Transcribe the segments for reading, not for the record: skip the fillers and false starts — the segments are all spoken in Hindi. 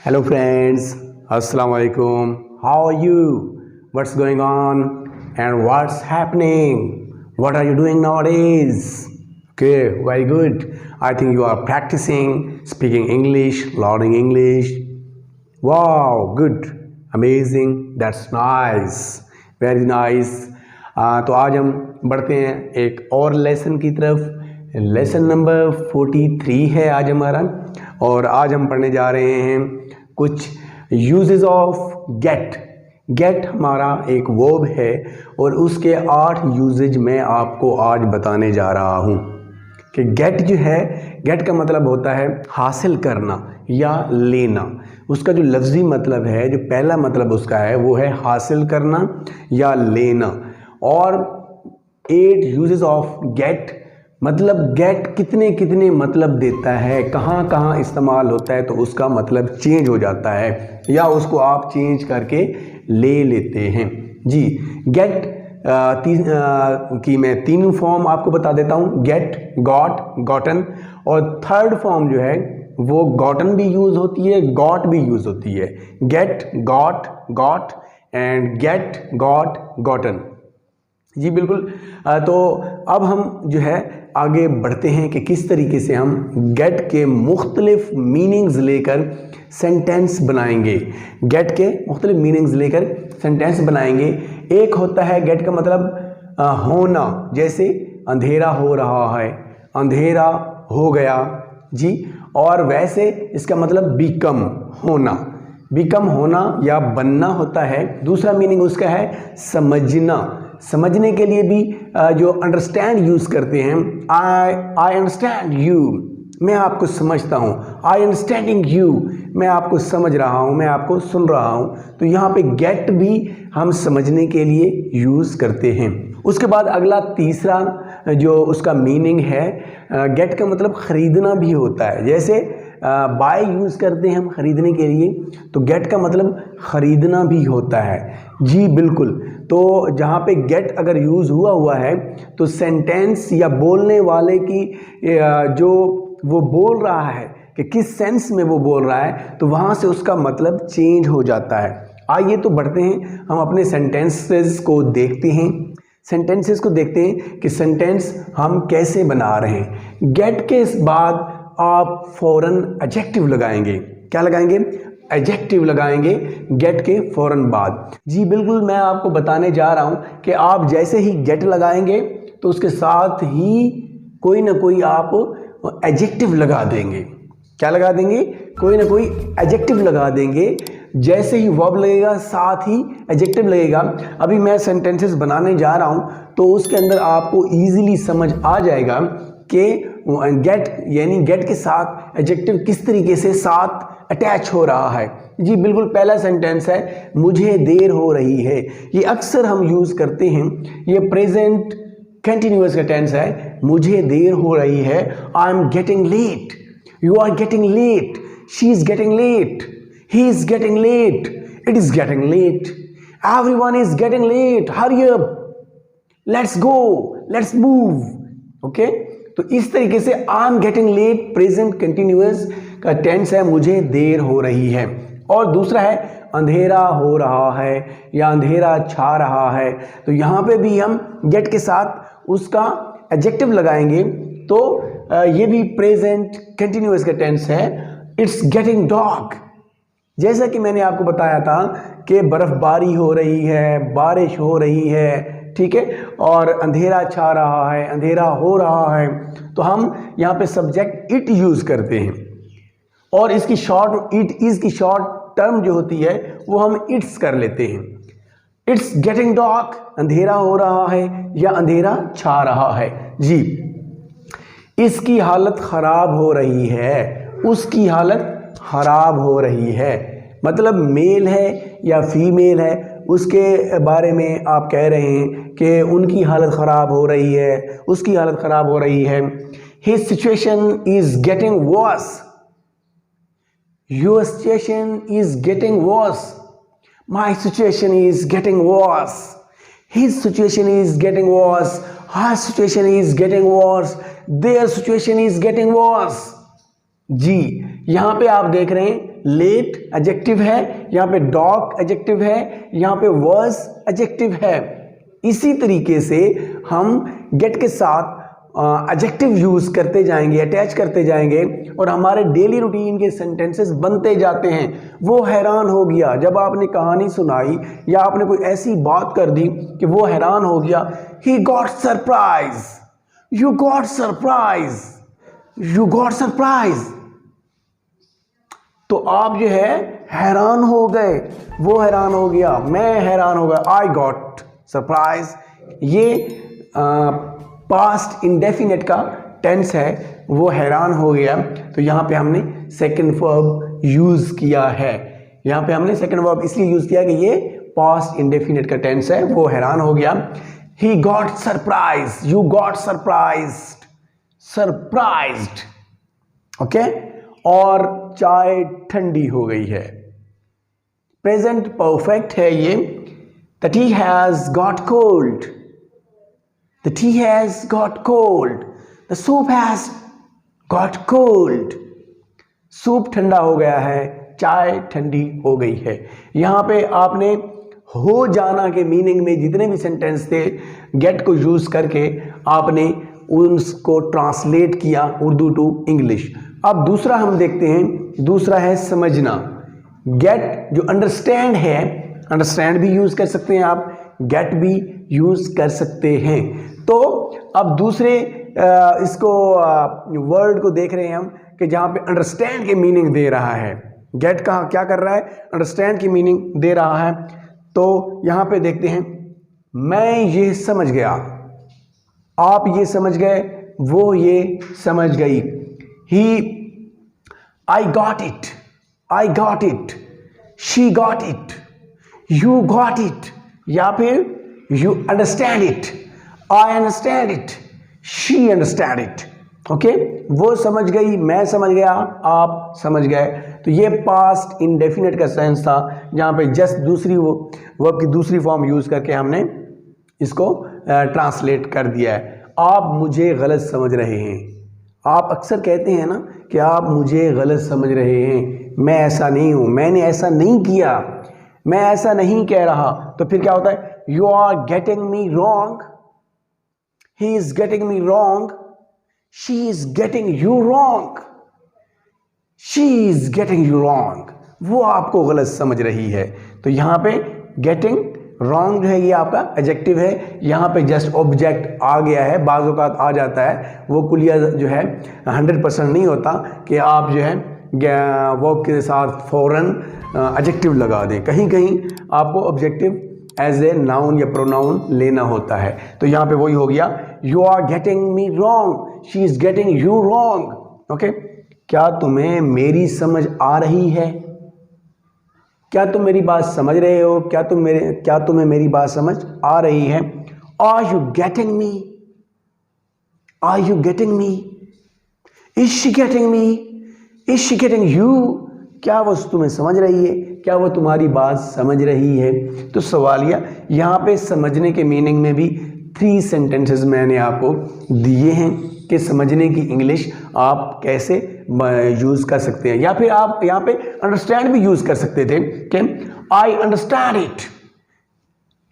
Hello friends, Assalamu alaikum. How are you? What's going on and what's happening? What are you doing nowadays? Okay, very good. I think you are practicing speaking English, learning English. Wow, good, amazing, that's nice, very nice. तो आज हम बढ़ते हैं एक और लेसन की तरफ। लेसन नंबर 43 है आज हमारा, और आज हम पढ़ने जा रहे हैं कुछ यूजेस ऑफ गेट। गेट हमारा एक वर्ब है और उसके 8 यूजेज मैं आपको आज बताने जा रहा हूँ कि गेट जो है, गेट का मतलब होता है हासिल करना या लेना। उसका जो लफ्ज़ी मतलब है, जो पहला मतलब उसका है वो है हासिल करना या लेना। और 8 यूजेस ऑफ गेट, मतलब गेट कितने कितने मतलब देता है, कहाँ कहाँ इस्तेमाल होता है, तो उसका मतलब चेंज हो जाता है या उसको आप चेंज करके ले लेते हैं। जी, गेट की मैं 3 फॉर्म आपको बता देता हूँ, गेट, गॉट, गॉटन। और थर्ड फॉर्म जो है वो गॉटन भी यूज़ होती है, गॉट भी यूज़ होती है। Get, got, got and get, got, gotten. जी बिल्कुल। तो अब हम जो है आगे बढ़ते हैं कि किस तरीके से हम गेट के मुख्तलिफ मीनिंग्स लेकर सेंटेंस बनाएंगे। गेट के मुख्तलिफ मीनिंग्स लेकर सेंटेंस बनाएंगे। एक होता है गेट का मतलब होना, जैसे अंधेरा हो रहा है, अंधेरा हो गया। जी, और वैसे इसका मतलब बिकम, होना, बिकम होना या बनना होता है। दूसरा मीनिंग उसका है समझना। समझने के लिए भी जो अंडरस्टैंड यूज़ करते हैं, आई अंडरस्टैंड यू, मैं आपको समझता हूँ। आई अंडरस्टैंडिंग यू, मैं आपको समझ रहा हूँ, मैं आपको सुन रहा हूँ। तो यहाँ पे गेट भी हम समझने के लिए यूज़ करते हैं। उसके बाद अगला तीसरा जो उसका मीनिंग है, गेट का मतलब ख़रीदना भी होता है। जैसे बाय यूज़ करते हैं हम ख़रीदने के लिए, तो गेट का मतलब ख़रीदना भी होता है। जी बिल्कुल। तो जहाँ पे गेट अगर यूज़ हुआ है तो सेंटेंस या बोलने वाले की जो वो बोल रहा है कि किस सेंस में वो बोल रहा है, तो वहाँ से उसका मतलब चेंज हो जाता है। आइए तो बढ़ते हैं, हम अपने सेंटेंसेस को देखते हैं। सेंटेंसेस को देखते हैं कि सेंटेंस हम कैसे बना रहे हैं। गेट के बाद आप फौरन एडजेक्टिव लगाएंगे। क्या लगाएंगे? एडजेक्टिव लगाएंगे गेट के फौरन बाद। जी बिल्कुल, मैं आपको बताने जा रहा हूँ कि आप जैसे ही गेट लगाएंगे तो उसके साथ ही कोई ना कोई आप एडजेक्टिव लगा देंगे। क्या लगा देंगे? कोई ना कोई एडजेक्टिव लगा देंगे। जैसे ही वर्ब लगेगा साथ ही एडजेक्टिव लगेगा। अभी मैं सेंटेंसेस बनाने जा रहा हूँ तो उसके अंदर आपको ईजिली समझ आ जाएगा कि गेट यानी गेट के साथ एडजेक्टिव किस तरीके से साथ अटैच हो रहा है। जी बिल्कुल, पहला सेंटेंस है मुझे देर हो रही है। ये अक्सर हम यूज़ करते हैं। ये प्रेजेंट कंटिन्यूअस का टेंस है। मुझे देर हो रही है, I am getting late, you are getting late, she is getting late, he is getting late, it is getting late, everyone is getting late, hurry up, let's go, let's move. Okay, तो इस तरीके से I am getting late present continuous का टेंस है, मुझे देर हो रही है। और दूसरा है अंधेरा हो रहा है या अंधेरा छा रहा है। तो यहाँ पे भी हम गेट के साथ उसका एडजेक्टिव लगाएंगे। तो ये भी प्रेजेंट कंटिन्यूअस का टेंस है, इट्स गेटिंग डार्क। जैसा कि मैंने आपको बताया था कि बर्फबारी हो रही है, बारिश हो रही है, ठीक है, और अंधेरा छा रहा है, अंधेरा हो रहा है, तो हम यहाँ पे सब्जेक्ट इट यूज़ करते हैं। और इसकी शॉर्ट, इट इज़ की शॉर्ट टर्म जो होती है वो हम इट्स कर लेते हैं। इट्स गेटिंग डार्क, अंधेरा हो रहा है या अंधेरा छा रहा है। जी, इसकी हालत ख़राब हो रही है, उसकी हालत ख़राब हो रही है। मतलब मेल है या फीमेल है, उसके बारे में आप कह रहे हैं कि उनकी हालत ख़राब हो रही है, उसकी हालत ख़राब हो रही है। His situation is getting worse, your situation is getting worse, my situation is getting worse, his situation is getting worse, her situation is getting worse, their situation is getting worse. जी, यहाँ पे आप देख रहे हैं लेट एडजेक्टिव है, यहाँ पे डॉग एडजेक्टिव है, यहाँ पे वर्स एडजेक्टिव है। इसी तरीके से हम गेट के साथ एडजेक्टिव यूज करते जाएंगे, अटैच करते जाएंगे और हमारे डेली रूटीन के सेंटेंसेस बनते जाते हैं। वो हैरान हो गया जब आपने कहानी सुनाई या आपने कोई ऐसी बात कर दी कि वो हैरान हो गया। He got surprise, you got surprise, you got surprise. तो आप जो है हैरान हो गए, वो हैरान हो गया, मैं हैरान हो गया, आई गॉट सरप्राइज। ये पास्ट इंडेफिनिट का टेंस है, वो हैरान हो गया। तो यहाँ पे हमने सेकंड वर्ब यूज किया है। यहाँ पे हमने सेकंड वर्ब इसलिए यूज किया कि ये पास्ट इंडेफिनिट का टेंस है, वो हैरान हो गया। He got surprise, you got surprised, surprised, okay. और चाय ठंडी हो गई है। प्रेजेंट परफेक्ट है ये। The T has got cold, the tea has got cold, the soup has got cold, soup ठंडा हो गया है, चाय ठंडी हो गई है। यहाँ पे आपने हो जाना के मीनिंग में जितने भी सेंटेंस थे गेट को यूज करके आपने उनको ट्रांसलेट किया उर्दू टू इंग्लिश। अब दूसरा हम देखते हैं, दूसरा है समझना। गेट जो अंडरस्टैंड है, अंडरस्टैंड भी यूज कर सकते हैं आप, गेट भी यूज कर सकते हैं। तो अब दूसरे इसको वर्ड को देख रहे हैं हम कि जहां पे अंडरस्टैंड के मीनिंग दे रहा है। गेट का क्या कर रहा है, अंडरस्टैंड की मीनिंग दे रहा है। तो यहां पे देखते हैं, मैं ये समझ गया, आप ये समझ गए, वो ये समझ गई। He, I got it, I got it, she got it, you got it, या फिर you understand it, I understand it, she understand it, okay. वो समझ गई, मैं समझ गया, आप समझ गए। तो ये पास्ट इंडेफिनिट का सेंस था, जहां पे जस्ट दूसरी वो वर्ब की दूसरी फॉर्म यूज करके हमने इसको ट्रांसलेट कर दिया है। आप मुझे गलत समझ रहे हैं। आप अक्सर कहते हैं ना कि आप मुझे गलत समझ रहे हैं, मैं ऐसा नहीं हूं, मैंने ऐसा नहीं किया, मैं ऐसा नहीं कह रहा। तो फिर क्या होता है, you are getting me wrong, he is getting me wrong, she is getting you wrong, she is getting you wrong, वो आपको गलत समझ रही है। तो यहां पे गेटिंग रॉन्ग जो है ये आपका एडजेक्टिव है, यहाँ पे जस्ट ऑब्जेक्ट आ गया है, बाज़ औक़ात आ जाता है, वो कुलिया जो है 100% नहीं होता कि आप जो है वर्ब के साथ फ़ौरन एडजेक्टिव लगा दें। कहीं कहीं आपको ऑब्जेक्टिव एज ए नाउन या प्रोनाउन लेना होता है। तो यहाँ पे वही हो गया, you are getting me wrong, she is getting you wrong, okay. क्या तुम्हें मेरी समझ आ रही है, क्या तुम मेरी बात समझ रहे हो, क्या तुम्हें मेरी बात समझ आ रही है। Are you getting me, are you getting me, is she getting me, is she getting you, क्या वो तुम्हें समझ रही है, क्या वो तुम्हारी बात समझ रही है। तो सवालिया यहाँ पे समझने के मीनिंग में भी 3 सेंटेंसेस मैंने आपको दिए हैं कि समझने की इंग्लिश आप कैसे यूज़ कर सकते हैं। या फिर आप यहाँ पे अंडरस्टैंड भी यूज़ कर सकते थे कि I understand it,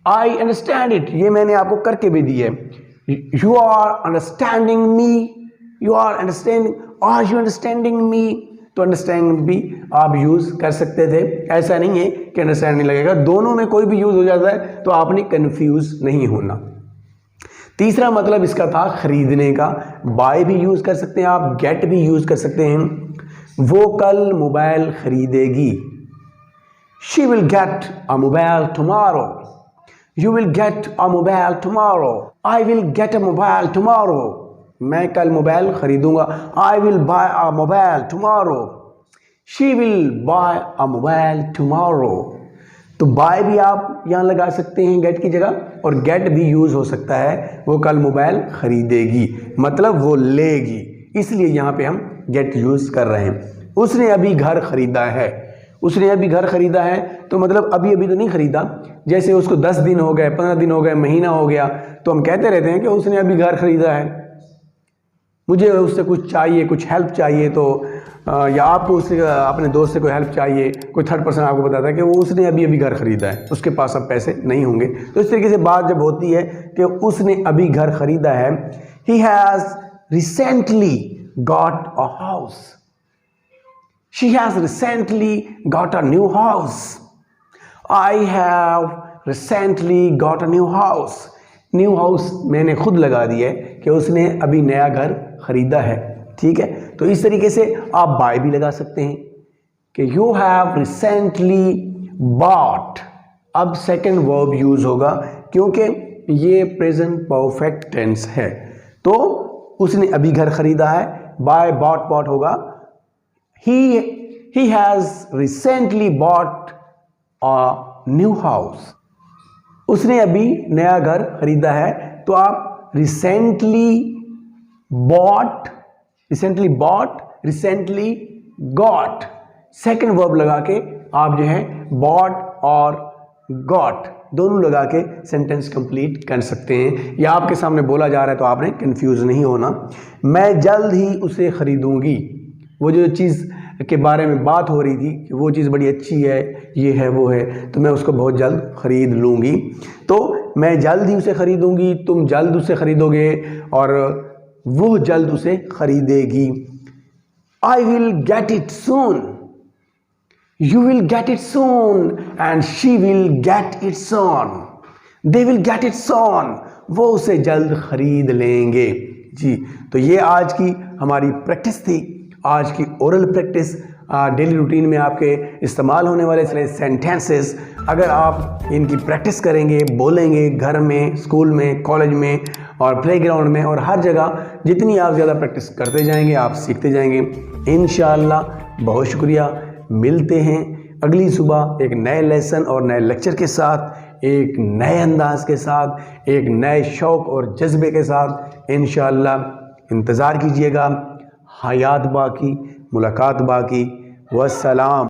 I understand it, ये मैंने आपको करके भी दी है। You are understanding me, you are understanding, are you understanding me, तो अंडरस्टैंड भी आप यूज़ कर सकते थे। ऐसा नहीं है कि अंडरस्टैंड नहीं लगेगा, दोनों में कोई भी यूज़ हो जाता है, तो आपने कन्फ्यूज़ नहीं होना। तीसरा मतलब इसका था खरीदने का, बाय भी यूज़ कर सकते हैं आप, गेट भी यूज़ कर सकते हैं। वो कल मोबाइल खरीदेगी, she will get a mobile tomorrow, you will get a mobile tomorrow, I will get a mobile tomorrow, मैं कल मोबाइल खरीदूंगा, I will buy a mobile tomorrow, she will buy a mobile tomorrow. तो बाय भी आप यहाँ लगा सकते हैं गेट की जगह, और गेट भी यूज़ हो सकता है, वो कल मोबाइल खरीदेगी मतलब वो लेगी, इसलिए यहाँ पे हम गेट यूज़ कर रहे हैं। उसने अभी घर खरीदा है, उसने अभी घर खरीदा है तो मतलब अभी अभी तो नहीं खरीदा, जैसे उसको 10 दिन हो गए, 15 दिन हो गए, महीना हो गया, तो हम कहते रहते हैं कि उसने अभी घर खरीदा है। मुझे उससे कुछ चाहिए, कुछ हेल्प चाहिए, तो या आपको उससे अपने दोस्त से कोई हेल्प चाहिए, कोई थर्ड पर्सन आपको बताता है कि वो उसने अभी अभी घर ख़रीदा है, उसके पास अब पैसे नहीं होंगे, तो इस तरीके से बात जब होती है कि उसने अभी घर ख़रीदा है, he has recently got a house, she has recently got a new house, I have recently got a new house. New house मैंने खुद लगा दिया है कि उसने अभी नया घर ख़रीदा है, ठीक है। तो इस तरीके से आप बाय भी लगा सकते हैं कि यू हैव रिसेंटली बॉट। अब सेकंड वर्ब यूज होगा क्योंकि ये प्रेजेंट परफेक्ट टेंस है, तो उसने अभी घर खरीदा है, बाय बॉट बॉट होगा। He has recently bought a new house, उसने अभी नया घर खरीदा है, तो आप recently bot, recently got, second verb लगा के आप जो है बॉट और गॉट दोनों लगा के सेंटेंस कंप्लीट कर सकते हैं। या आपके सामने बोला जा रहा है तो आपने कंफ्यूज नहीं होना। मैं जल्द ही उसे खरीदूंगी, वो जो चीज़ के बारे में बात हो रही थी कि वो चीज़ बड़ी अच्छी है, ये है वो है, तो मैं उसको बहुत जल्द खरीद लूँगी। तो मैं जल्द ही उसे खरीदूंगी, तुम जल्द उसे खरीदोगे और वो जल्द उसे खरीदेगी। I will get it soon, you will get it soon and she will get it soon, they will get it soon, वो उसे जल्द खरीद लेंगे जी। तो ये आज की हमारी प्रैक्टिस थी, आज की ओरल प्रैक्टिस, डेली रूटीन में आपके इस्तेमाल होने वाले सेंटेंसेस। अगर आप इनकी प्रैक्टिस करेंगे, बोलेंगे घर में, स्कूल में, कॉलेज में और प्लेग्राउंड में और हर जगह, जितनी आप ज़्यादा प्रैक्टिस करते जाएंगे आप सीखते जाएंगे इंशाअल्लाह। बहुत शुक्रिया, मिलते हैं अगली सुबह एक नए लेसन और नए लेक्चर के साथ, एक नए अंदाज के साथ, एक नए शौक़ और जज्बे के साथ इंशाअल्लाह। इंतज़ार कीजिएगा। हयात बाकी, मुलाकात बाकी। वस्सलाम।